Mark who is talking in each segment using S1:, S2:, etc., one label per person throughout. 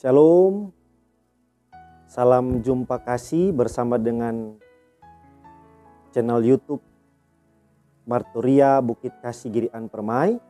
S1: Shalom, salam jumpa kasih bersama dengan channel YouTube Marturia Bukit Kasih Girian Permai.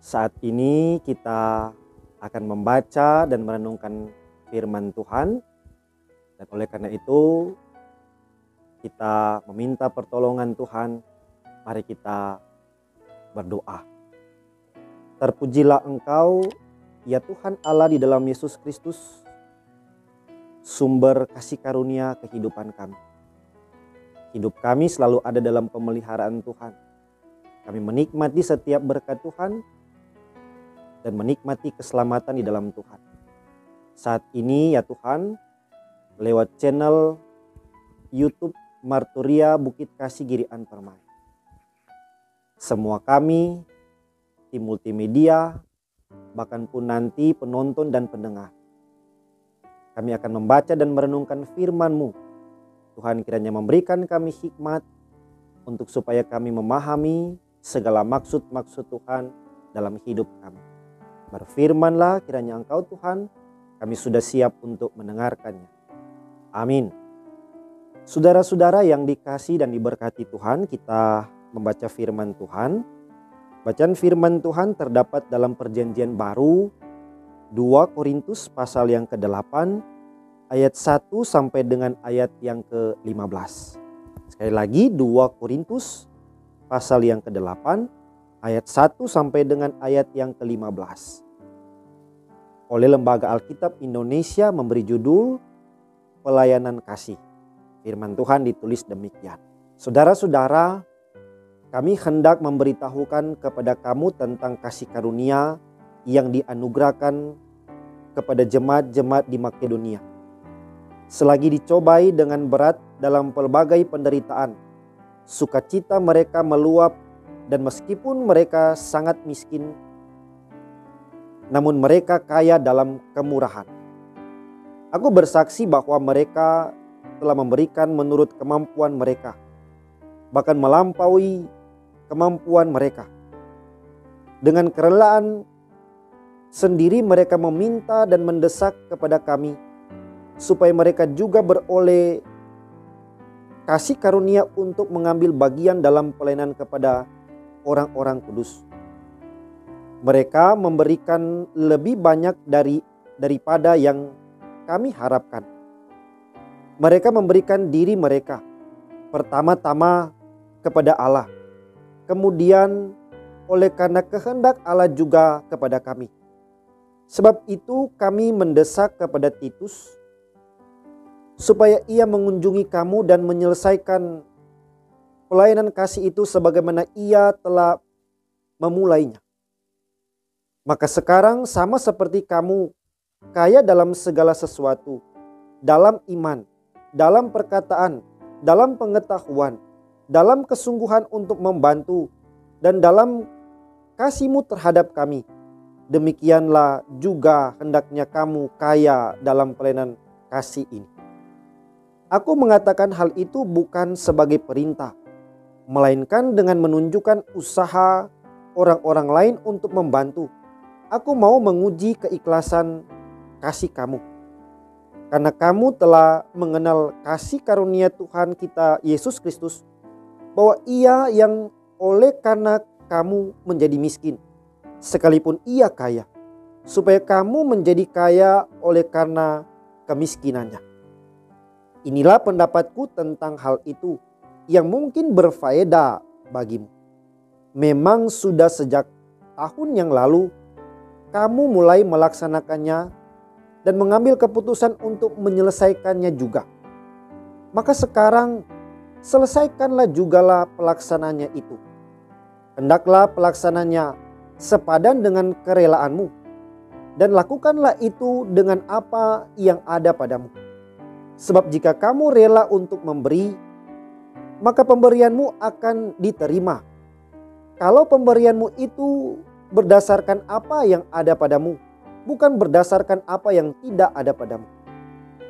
S1: Saat ini kita akan membaca dan merenungkan firman Tuhan. Dan oleh karena itu kita meminta pertolongan Tuhan. Mari kita berdoa. Terpujilah Engkau, ya Tuhan Allah di dalam Yesus Kristus, sumber kasih karunia kehidupan kami. Hidup kami selalu ada dalam pemeliharaan Tuhan. Kami menikmati setiap berkat Tuhan dan menikmati keselamatan di dalam Tuhan. Saat ini ya Tuhan, lewat channel YouTube Marturia Bukit Kasih Girian Permai, semua kami, tim multimedia, bahkan pun nanti penonton dan pendengar, kami akan membaca dan merenungkan firman-Mu. Tuhan kiranya memberikan kami hikmat untuk supaya kami memahami segala maksud-maksud Tuhan dalam hidup kami. Berfirmanlah kiranya Engkau Tuhan, kami sudah siap untuk mendengarkannya. Amin. Saudara-saudara yang dikasihi dan diberkati Tuhan, kita membaca firman Tuhan. Bacaan firman Tuhan terdapat dalam Perjanjian Baru 2 Korintus pasal yang ke-8 ayat 1 sampai dengan ayat yang ke-15. Sekali lagi 2 Korintus pasal yang ke-8 ayat 1 sampai dengan ayat yang ke-15. Oleh Lembaga Alkitab Indonesia memberi judul Pelayanan Kasih. Firman Tuhan ditulis demikian. Saudara-saudara, kami hendak memberitahukan kepada kamu tentang kasih karunia yang dianugerahkan kepada jemaat-jemaat di Makedonia. Selagi dicobai dengan berat dalam pelbagai penderitaan, sukacita mereka meluap, dan meskipun mereka sangat miskin, namun mereka kaya dalam kemurahan. Aku bersaksi bahwa mereka telah memberikan menurut kemampuan mereka, bahkan melampaui kemampuan mereka. Dengan kerelaan sendiri mereka meminta dan mendesak kepada kami supaya mereka juga beroleh kasih karunia untuk mengambil bagian dalam pelayanan kepada orang-orang kudus. Mereka memberikan lebih banyak daripada yang kami harapkan. Mereka memberikan diri mereka pertama-tama kepada Allah, kemudian oleh karena kehendak Allah juga kepada kami. Sebab itu kami mendesak kepada Titus supaya ia mengunjungi kamu dan menyelesaikan pelayanan kasih itu sebagaimana ia telah memulainya. Maka sekarang sama seperti kamu kaya dalam segala sesuatu, dalam iman, dalam perkataan, dalam pengetahuan, dalam kesungguhan untuk membantu, dan dalam kasih-Mu terhadap kami. Demikianlah juga hendaknya kamu kaya dalam pelayanan kasih ini. Aku mengatakan hal itu bukan sebagai perintah, melainkan dengan menunjukkan usaha orang-orang lain untuk membantu. Aku mau menguji keikhlasan kasih kamu. Karena kamu telah mengenal kasih karunia Tuhan kita Yesus Kristus, bahwa Ia yang oleh karena kamu menjadi miskin, sekalipun Ia kaya, supaya kamu menjadi kaya oleh karena kemiskinannya. Inilah pendapatku tentang hal itu yang mungkin berfaedah bagimu. Memang sudah sejak tahun yang lalu kamu mulai melaksanakannya dan mengambil keputusan untuk menyelesaikannya juga. Maka sekarang selesaikanlah jugalah pelaksananya itu. Hendaklah pelaksananya sepadan dengan kerelaanmu, dan lakukanlah itu dengan apa yang ada padamu. Sebab jika kamu rela untuk memberi, maka pemberianmu akan diterima. Kalau pemberianmu itu berdasarkan apa yang ada padamu, bukan berdasarkan apa yang tidak ada padamu.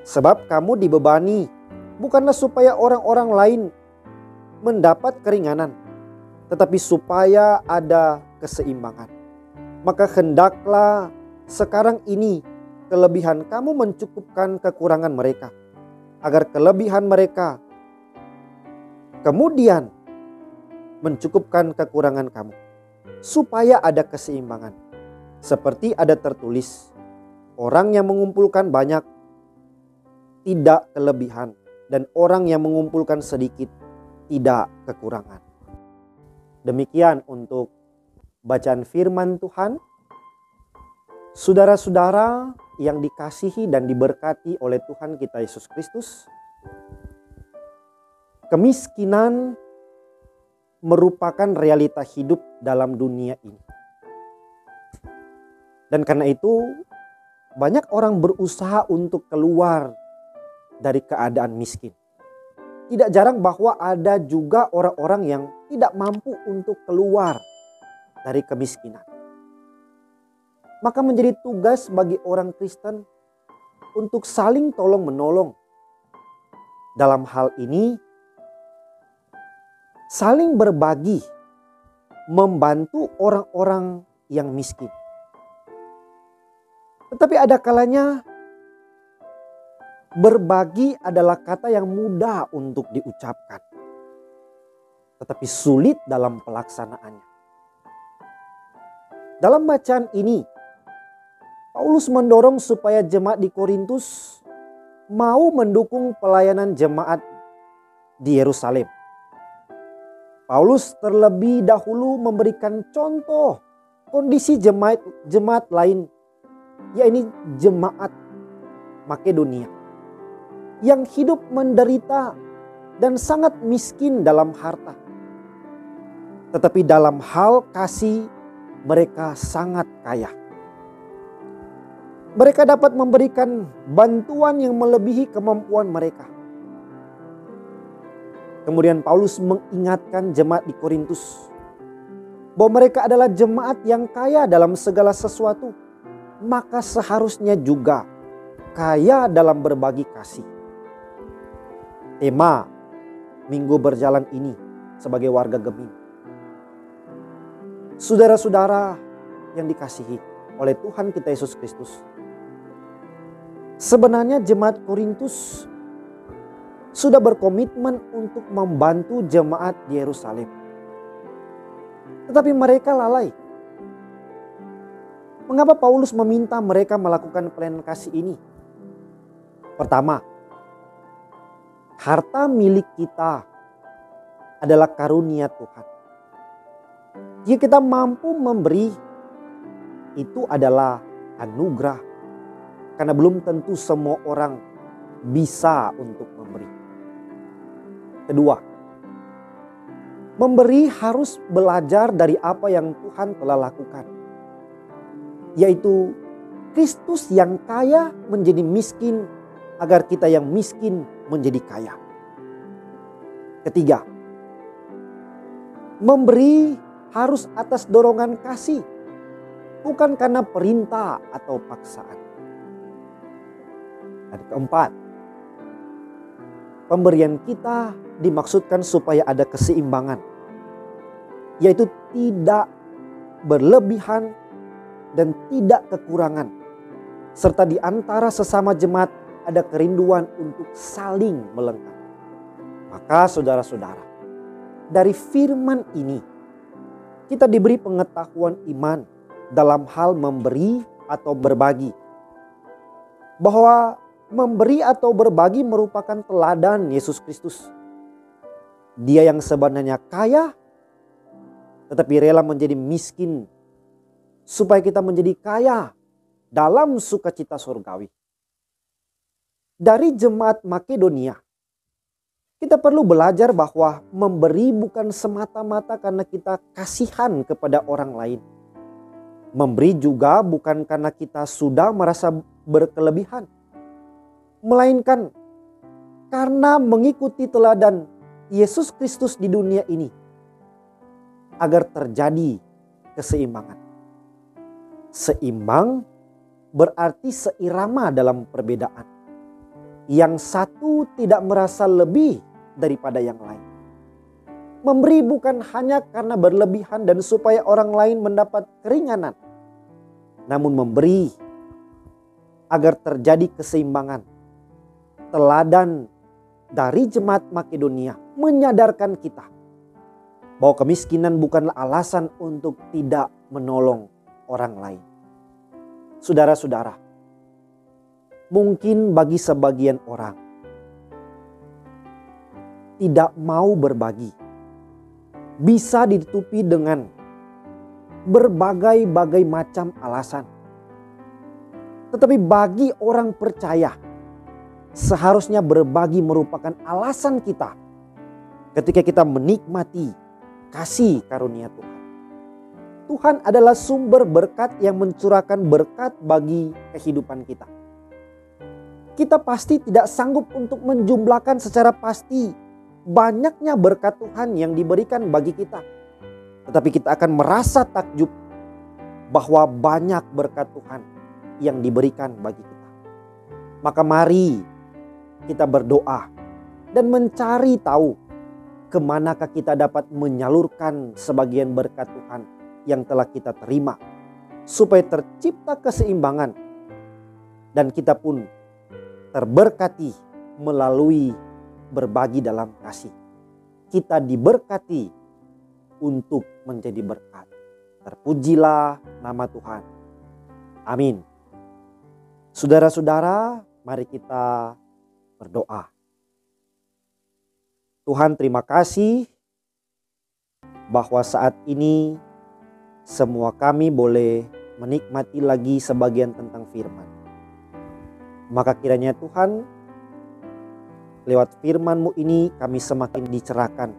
S1: Sebab kamu dibebani bukanlah supaya orang-orang lain mendapat keringanan, tetapi supaya ada keseimbangan. Maka hendaklah sekarang ini kelebihan kamu mencukupkan kekurangan mereka, agar kelebihan mereka kemudian mencukupkan kekurangan kamu, supaya ada keseimbangan. Seperti ada tertulis, orang yang mengumpulkan banyak tidak kelebihan, dan orang yang mengumpulkan sedikit tidak kekurangan. Demikian untuk bacaan firman Tuhan. Saudara-saudara yang dikasihi dan diberkati oleh Tuhan kita Yesus Kristus, kemiskinan merupakan realita hidup dalam dunia ini. Dan karena itu banyak orang berusaha untuk keluar dari keadaan miskin. Tidak jarang bahwa ada juga orang-orang yang tidak mampu untuk keluar dari kemiskinan. Maka menjadi tugas bagi orang Kristen untuk saling tolong-menolong. Dalam hal ini, saling berbagi, membantu orang-orang yang miskin. Tetapi ada kalanya berbagi adalah kata yang mudah untuk diucapkan, tetapi sulit dalam pelaksanaannya. Dalam bacaan ini, Paulus mendorong supaya jemaat di Korintus mau mendukung pelayanan jemaat di Yerusalem. Paulus terlebih dahulu memberikan contoh kondisi jemaat lain, yaitu jemaat Makedonia, yang hidup menderita dan sangat miskin dalam harta. Tetapi dalam hal kasih mereka sangat kaya. Mereka dapat memberikan bantuan yang melebihi kemampuan mereka. Kemudian Paulus mengingatkan jemaat di Korintus bahwa mereka adalah jemaat yang kaya dalam segala sesuatu. Maka seharusnya juga kaya dalam berbagi kasih. Tema minggu berjalan ini sebagai warga Gemini. Saudara-saudara yang dikasihi oleh Tuhan kita Yesus Kristus, sebenarnya jemaat Korintus sudah berkomitmen untuk membantu jemaat di Yerusalem. Tetapi mereka lalai. Mengapa Paulus meminta mereka melakukan pelayanan kasih ini? Pertama, harta milik kita adalah karunia Tuhan. Jika kita mampu memberi, itu adalah anugerah. Karena belum tentu semua orang bisa untuk memberi. Kedua, memberi harus belajar dari apa yang Tuhan telah lakukan. Yaitu Kristus yang kaya menjadi miskin agar kita yang miskin menjadi kaya. Ketiga, memberi harus atas dorongan kasih, bukan karena perintah atau paksaan. Dan keempat, pemberian kita dimaksudkan supaya ada keseimbangan, yaitu tidak berlebihan dan tidak kekurangan, serta di antara sesama jemaat ada kerinduan untuk saling melengkapi. Maka saudara-saudara, dari firman ini kita diberi pengetahuan iman dalam hal memberi atau berbagi. Bahwa memberi atau berbagi merupakan teladan Yesus Kristus. Dia yang sebenarnya kaya tetapi rela menjadi miskin supaya kita menjadi kaya dalam sukacita surgawi. Dari jemaat Makedonia, kita perlu belajar bahwa memberi bukan semata-mata karena kita kasihan kepada orang lain. Memberi juga bukan karena kita sudah merasa berkelebihan, melainkan karena mengikuti teladan Yesus Kristus di dunia ini agar terjadi keseimbangan. Seimbang berarti seirama dalam perbedaan. Yang satu tidak merasa lebih daripada yang lain. Memberi bukan hanya karena berlebihan dan supaya orang lain mendapat keringanan. Namun memberi agar terjadi keseimbangan. Teladan dari jemaat Makedonia menyadarkan kita bahwa kemiskinan bukanlah alasan untuk tidak menolong orang lain. Saudara-saudara, mungkin bagi sebagian orang tidak mau berbagi bisa ditutupi dengan berbagai-bagai macam alasan. Tetapi bagi orang percaya, seharusnya berbagi merupakan alasan kita ketika kita menikmati kasih karunia Tuhan. Tuhan adalah sumber berkat yang mencurahkan berkat bagi kehidupan kita. Kita pasti tidak sanggup untuk menjumlahkan secara pasti banyaknya berkat Tuhan yang diberikan bagi kita. Tetapi kita akan merasa takjub bahwa banyak berkat Tuhan yang diberikan bagi kita. Maka mari kita berdoa dan mencari tahu kemanakah kita dapat menyalurkan sebagian berkat Tuhan yang telah kita terima, supaya tercipta keseimbangan dan kita pun terberkati melalui berbagi dalam kasih. Kita diberkati untuk menjadi berkat. Terpujilah nama Tuhan. Amin. Saudara-saudara, mari kita berdoa. Tuhan, terima kasih bahwa saat ini semua kami boleh menikmati lagi sebagian tentang firman. Maka kiranya Tuhan, lewat firman-Mu ini kami semakin dicerahkan.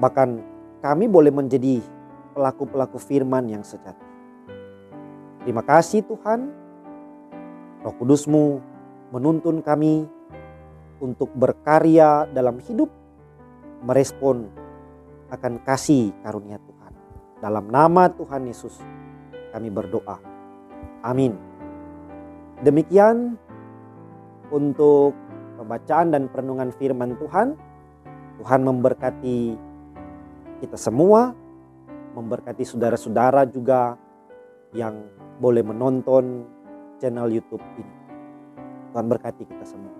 S1: Bahkan kami boleh menjadi pelaku-pelaku firman yang sejati. Terima kasih Tuhan, Roh Kudus-Mu menuntun kami untuk berkarya dalam hidup, merespon akan kasih karunia Tuhan. Dalam nama Tuhan Yesus kami berdoa. Amin. Demikian untuk pembacaan dan perenungan firman Tuhan. Tuhan memberkati kita semua, memberkati saudara-saudara juga yang boleh menonton channel YouTube ini. Tuhan berkati kita semua.